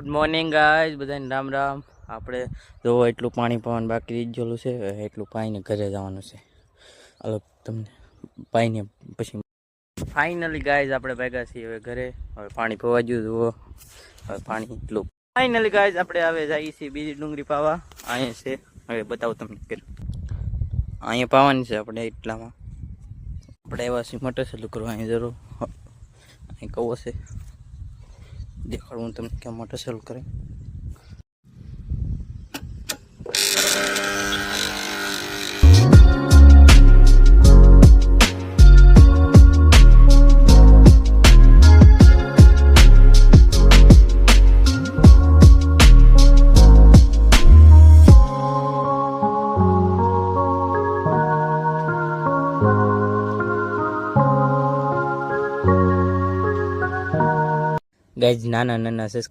Good morning guys, બધાને રામ રામ. આપણે જોવો એટલું પાણી પવન બાકી રહી ગયેલું છે, એટલું પાઈને ઘરે જવાનું છે. હાલો તમને પાઈને પછી ફાઇનલી ગાઈઝ આપણે ભેગા છીએ હવે ઘરે. હવે પાણી પવા ગયું જુઓ, હવે પાણી એટલું ફાઇનલી ગાઈઝ આપણે હવે જઈએ છીએ બીજી ડુંગળી પાવા. અહીંયા છે, હવે બતાવું તમને કે અહીંયા પાવાની છે આપણે. એટલામાં આપણે એવા છીએ મોટર ચાલુ કરવા અહીં જરૂર અહીં કહો છે દેખાડું તમને કેમ મોટર ચાલુ કરે. ગાઈઝ નાના નાના સબસ્ક્રાઇબ